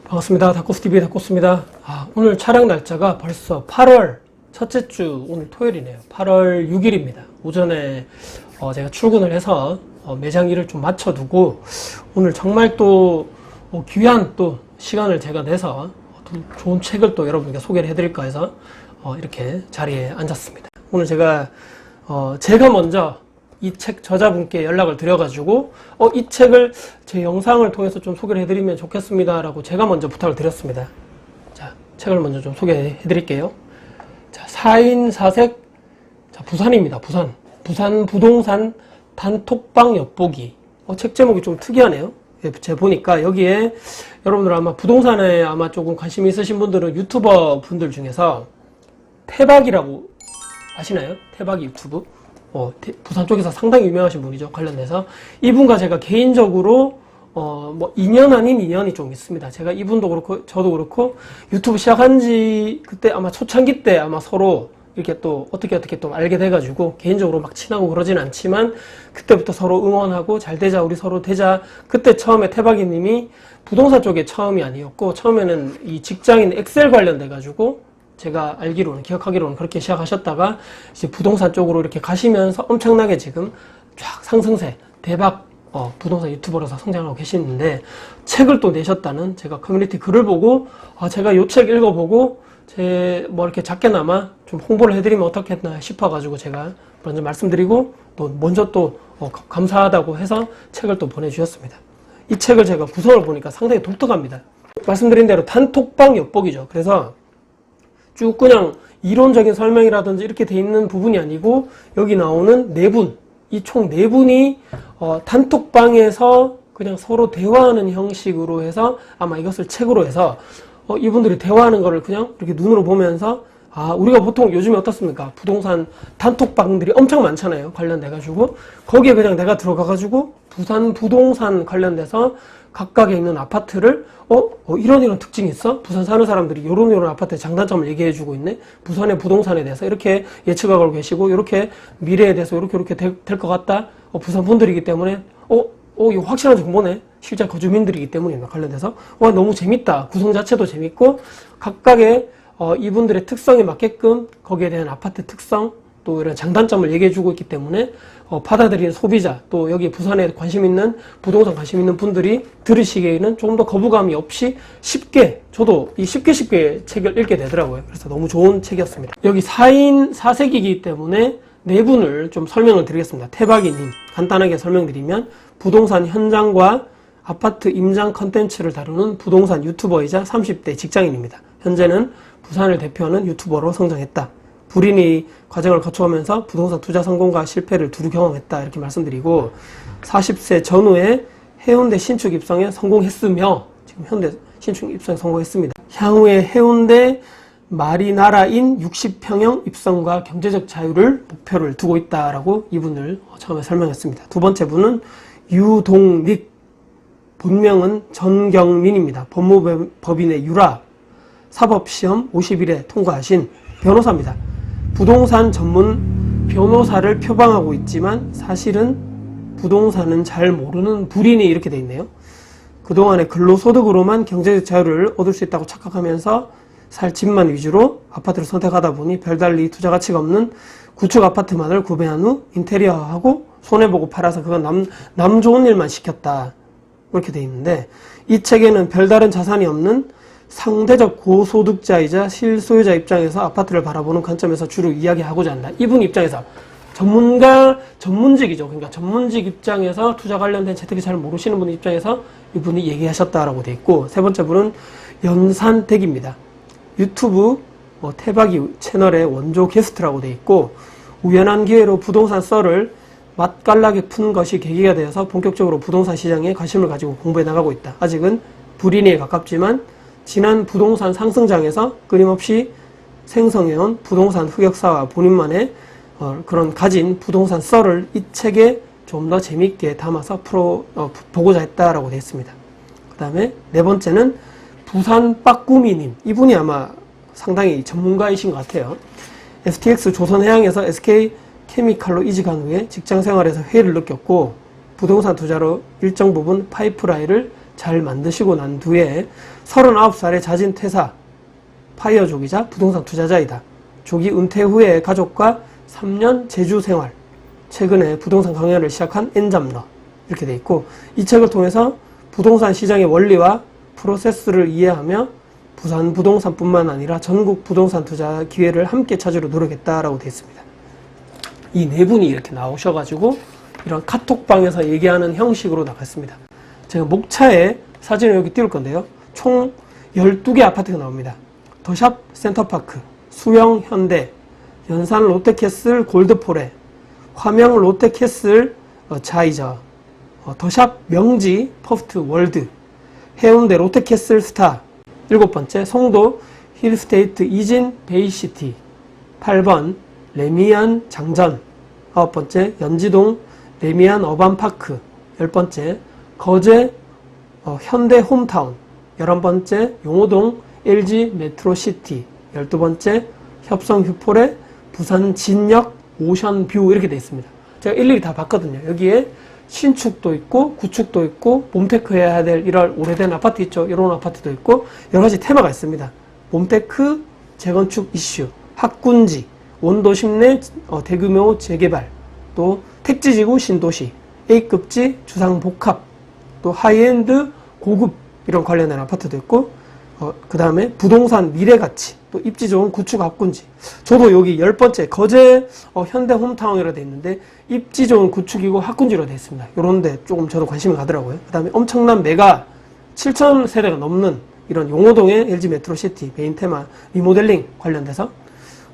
반갑습니다. 닥코스TV 닥코스입니다. 오늘 촬영 날짜가 벌써 8월 첫째 주, 오늘 토요일이네요. 8월 6일입니다. 오전에 제가 출근을 해서 매장 일을 좀 마쳐두고 오늘 정말 또 귀한 또 시간을 제가 내서 좋은 책을 또 여러분께 소개를 해드릴까 해서 이렇게 자리에 앉았습니다. 오늘 제가 먼저 이 책 저자분께 연락을 드려가지고 이 책을 제 영상을 통해서 좀 소개를 해드리면 좋겠습니다 라고 제가 먼저 부탁을 드렸습니다. 자, 책을 먼저 좀 소개해 드릴게요. 자, 4인 4색, 자, 부산입니다. 부산 부동산 단톡방 엿보기. 책 제목이 좀 특이하네요. 제가 보니까 여기에 여러분들 아마 부동산에 아마 조금 관심 있으신 분들은 유튜버 분들 중에서 태박이라고 아시나요? 태박이 유튜브? 부산 쪽에서 상당히 유명하신 분이죠. 관련돼서. 이분과 제가 개인적으로, 인연 아닌 인연이 좀 있습니다. 제가 이분도 그렇고, 저도 그렇고, 유튜브 시작한 지, 그때 아마 초창기 때 아마 서로 이렇게 또, 어떻게 또 알게 돼가지고, 개인적으로 막 친하고 그러진 않지만, 그때부터 서로 응원하고, 잘 되자, 우리 서로 되자. 그때 처음에 태박이 님이 부동산 쪽에 처음이 아니었고, 처음에는 이 직장인 엑셀 관련돼가지고, 제가 알기로는, 기억하기로는 그렇게 시작하셨다가 이제 부동산 쪽으로 이렇게 가시면서 엄청나게 지금 쫙 상승세, 대박, 부동산 유튜버로서 성장하고 계시는데 책을 또 내셨다는 제가 커뮤니티 글을 보고, 제가 요 책 읽어보고, 이렇게 작게나마 좀 홍보를 해드리면 어떻겠나 싶어가지고 제가 먼저 말씀드리고, 또 먼저 또 감사하다고 해서 책을 또 보내주셨습니다. 이 책을 제가 구성을 보니까 상당히 독특합니다. 말씀드린 대로 단톡방 엿보기죠. 그래서 쭉 그냥 이론적인 설명이라든지 이렇게 돼 있는 부분이 아니고 여기 나오는 네 분, 이 총 네 분이 단톡방에서 그냥 서로 대화하는 형식으로 해서 아마 이것을 책으로 해서 이분들이 대화하는 거를 그냥 이렇게 눈으로 보면서 우리가 보통 요즘에 어떻습니까? 부동산 단톡방들이 엄청 많잖아요. 관련돼가지고 거기에 그냥 내가 들어가가지고 부산 부동산 관련돼서 각각에 있는 아파트를 이런 특징이 있어? 부산 사는 사람들이 요런 아파트의 장단점을 얘기해주고 있네? 부산의 부동산에 대해서 이렇게 예측하고 계시고 이렇게 미래에 대해서 이렇게 될 것 같다? 부산 분들이기 때문에 이거 확실한 정보네? 실제 거주민들이기 때문입니다. 관련돼서 너무 재밌다. 구성 자체도 재밌고 각각의 이분들의 특성에 맞게끔 거기에 대한 아파트 특성 또 이런 장단점을 얘기해주고 있기 때문에 받아들이는 소비자 또 여기 부산에 관심 있는 부동산 관심 있는 분들이 들으시기에는 조금 더 거부감이 없이 쉽게 저도 쉽게 책을 읽게 되더라고요. 그래서 너무 좋은 책이었습니다. 여기 4인 4색이기 때문에 네 분을 좀 설명을 드리겠습니다. 태박이님 간단하게 설명드리면 부동산 현장과 아파트 임장 컨텐츠를 다루는 부동산 유튜버이자 30대 직장인입니다. 현재는 부산을 대표하는 유튜버로 성장했다. 불인의 과정을 거쳐오면서 부동산 투자 성공과 실패를 두루 경험했다. 이렇게 말씀드리고 40세 전후에 해운대 신축 입성에 성공했으며 지금 현대 신축 입성에 성공했습니다. 향후에 해운대 마리나라인 60평형 입성과 경제적 자유를 목표를 두고 있다라고 이분을 처음에 설명했습니다. 두 번째 분은 유동닉 본명은 전경민입니다. 법무법인의 유라 사법시험 50일에 통과하신 변호사입니다. 부동산 전문 변호사를 표방하고 있지만 사실은 부동산은 잘 모르는 불인이 이렇게 돼 있네요. 그동안의 근로소득으로만 경제적 자유를 얻을 수 있다고 착각하면서 살 집만 위주로 아파트를 선택하다 보니 별달리 투자 가치가 없는 구축 아파트만을 구매한 후 인테리어하고 손해보고 팔아서 그건 남 좋은 일만 시켰다. 이렇게 돼 있는데 이 책에는 별다른 자산이 없는 상대적 고소득자이자 실소유자 입장에서 아파트를 바라보는 관점에서 주로 이야기하고자 한다. 이분 입장에서 전문직이죠. 그러니까 전문직 입장에서 투자 관련된 재테크 잘 모르시는 분 입장에서 이분이 얘기하셨다라고 돼 있고 세 번째 분은 연산댁입니다. 유튜브 태박이 채널의 원조 게스트라고 돼 있고 우연한 기회로 부동산 썰을 맛깔나게 푸는 것이 계기가 되어서 본격적으로 부동산 시장에 관심을 가지고 공부해 나가고 있다. 아직은 불인에 가깝지만 지난 부동산 상승장에서 끊임없이 생성해온 부동산 흑역사와 본인만의 그런 가진 부동산 썰을 이 책에 좀 더 재미있게 담아서 보고자 했다라고 되어 있습니다. 그 다음에 네 번째는 부산 빠꾸미님. 이분이 아마 상당히 전문가이신 것 같아요. STX 조선해양에서 SK케미칼로 이직한 후에 직장생활에서 회의를 느꼈고 부동산 투자로 일정 부분 파이프라인을 잘 만드시고 난 뒤에 39살에 자진 퇴사, 파이어족이자 부동산 투자자이다. 조기 은퇴 후에 가족과 3년 제주 생활, 최근에 부동산 강연을 시작한 N잡러 이렇게 돼 있고, 이 책을 통해서 부동산 시장의 원리와 프로세스를 이해하며 부산 부동산뿐만 아니라 전국 부동산 투자 기회를 함께 찾으려 노력했다라고 되어 있습니다. 이 네 분이 이렇게 나오셔가지고 이런 카톡방에서 얘기하는 형식으로 나갔습니다. 제가 목차에 사진을 여기 띄울 건데요. 총 12개 아파트가 나옵니다. 더샵 센터파크, 수영 현대, 연산 롯데캐슬 골드포레, 화명 롯데캐슬 자이저, 더샵 명지 퍼프트 월드, 해운대 롯데캐슬 스타, 7번째 송도 힐스테이트 이진 베이시티, 8번 레미안 장전, 9번째 연지동 레미안 어반파크, 10번째 거제 현대 홈타운, 11번째 용호동 LG 메트로시티, 12번째 협성 휴포레 부산 진역 오션뷰 이렇게 되어 있습니다. 제가 일일이 다 봤거든요. 여기에 신축도 있고 구축도 있고 봄테크 해야 될 이런 오래된 아파트 있죠. 이런 아파트도 있고 여러 가지 테마가 있습니다. 봄테크 재건축 이슈, 학군지, 원도심 내 대규모 재개발, 또 택지지구 신도시, A급지 주상복합, 또 하이엔드 고급 이런 관련된 아파트도 있고, 그 다음에 부동산 미래가치, 또 입지 좋은 구축 학군지. 저도 여기 10번째 거제 현대 홈타운이라 되어 있는데 입지 좋은 구축이고 학군지로 되어 있습니다. 요런데 조금 저도 관심이 가더라고요. 그 다음에 엄청난 메가 7,000세대가 넘는 이런 용호동의 LG 메트로시티 메인테마 리모델링 관련돼서,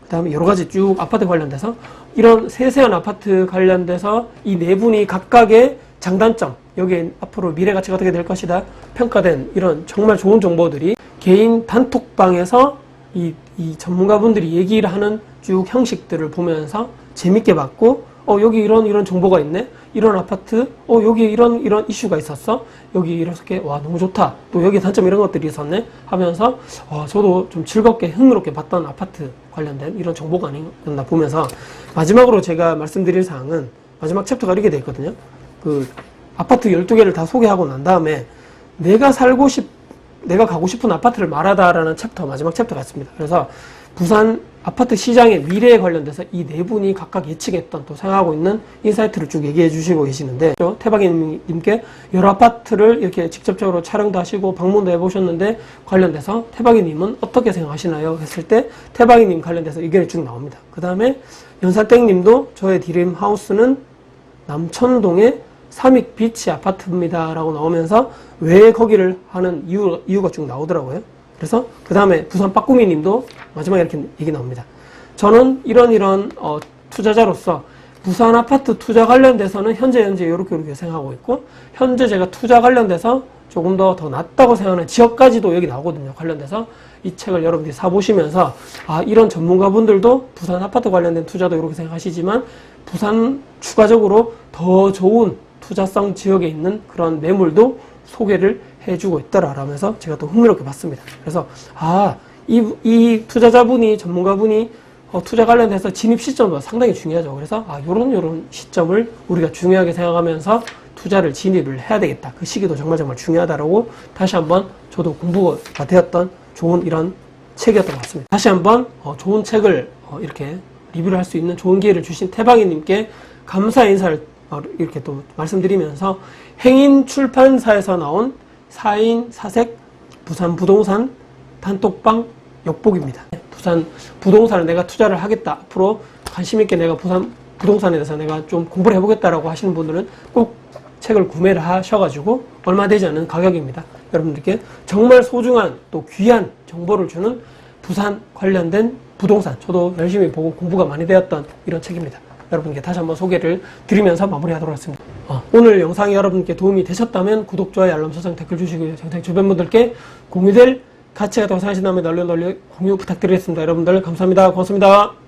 그 다음에 여러 가지 쭉 아파트 관련돼서 이런 세세한 아파트 관련돼서 이 네 분이 각각의 장단점, 여기에 앞으로 미래 가치가 어떻게 될 것이다 평가된 이런 정말 좋은 정보들이 개인 단톡방에서 이 전문가분들이 얘기를 하는 쭉 형식들을 보면서 재밌게 봤고, 여기 이런 정보가 있네, 이런 아파트, 여기 이런 이슈가 있었어, 여기 이렇게 와 너무 좋다, 또 여기 단점 이런 것들이 있었네 하면서 저도 좀 즐겁게 흥미롭게 봤던 아파트 관련된 이런 정보가 아니었나 보면서, 마지막으로 제가 말씀드릴 사항은 마지막 챕터가 이렇게 되어 있거든요. 그 아파트 12개를 다 소개하고 난 다음에 내가 가고 싶은 아파트를 말하다라는 챕터, 마지막 챕터가 있습니다. 그래서 부산 아파트 시장의 미래에 관련돼서 이 네 분이 각각 예측했던 또 생각하고 있는 인사이트를 쭉 얘기해 주시고 계시는데, 태박이님께 여러 아파트를 이렇게 직접적으로 촬영도 하시고 방문도 해보셨는데 관련돼서 태박이님은 어떻게 생각하시나요? 했을 때 태박이님 관련돼서 의견이 쭉 나옵니다. 그 다음에 연살땡님도 저의 드림 하우스는 남천동의 삼익 비치 아파트입니다 라고 나오면서 왜 거기를 하는 이유가 쭉 나오더라고요. 그래서 그 다음에 부산 빠꾸미 님도 마지막에 이렇게 얘기 나옵니다. 저는 이런 투자자로서 부산 아파트 투자 관련돼서는 현재 이렇게 생각하고 있고, 현재 제가 투자 관련돼서 조금 더 낫다고 생각하는 지역까지도 여기 나오거든요. 관련돼서 이 책을 여러분들이 사보시면서 이런 전문가분들도 부산 아파트 관련된 투자도 이렇게 생각하시지만 부산 추가적으로 더 좋은 투자성 지역에 있는 그런 매물도 소개를 해주고 있더라라면서 제가 또 흥미롭게 봤습니다. 그래서 이 투자자분이, 전문가분이 투자 관련돼서 진입 시점도 상당히 중요하죠. 그래서 요런 시점을 우리가 중요하게 생각하면서 투자를 진입을 해야 되겠다. 그 시기도 정말 중요하다라고 다시 한번 저도 공부가 되었던 좋은 이런 책이었던 것 같습니다. 다시 한번 좋은 책을 이렇게 리뷰를 할 수 있는 좋은 기회를 주신 태방이님께 감사 인사를 이렇게 또 말씀드리면서, 행인 출판사에서 나온 4인 사색 부산 부동산 단톡방 역복입니다. 부산 부동산을 내가 투자를 하겠다, 앞으로 관심있게 내가 부산 부동산에 대해서 내가 좀 공부를 해보겠다라고 하시는 분들은 꼭 책을 구매를 하셔가지고 얼마 되지 않는 가격입니다. 여러분들께 정말 소중한 또 귀한 정보를 주는 부산 관련된 부동산, 저도 열심히 보고 공부가 많이 되었던 이런 책입니다. 여러분께 다시 한번 소개를 드리면서 마무리하도록 하겠습니다. 오늘 영상이 여러분께 도움이 되셨다면 구독, 좋아요, 알람 설정, 댓글 주시고요. 영상 주변 분들께 공유될 가치가 더 생각하신다면 널리 공유 부탁드리겠습니다. 여러분들 감사합니다. 고맙습니다.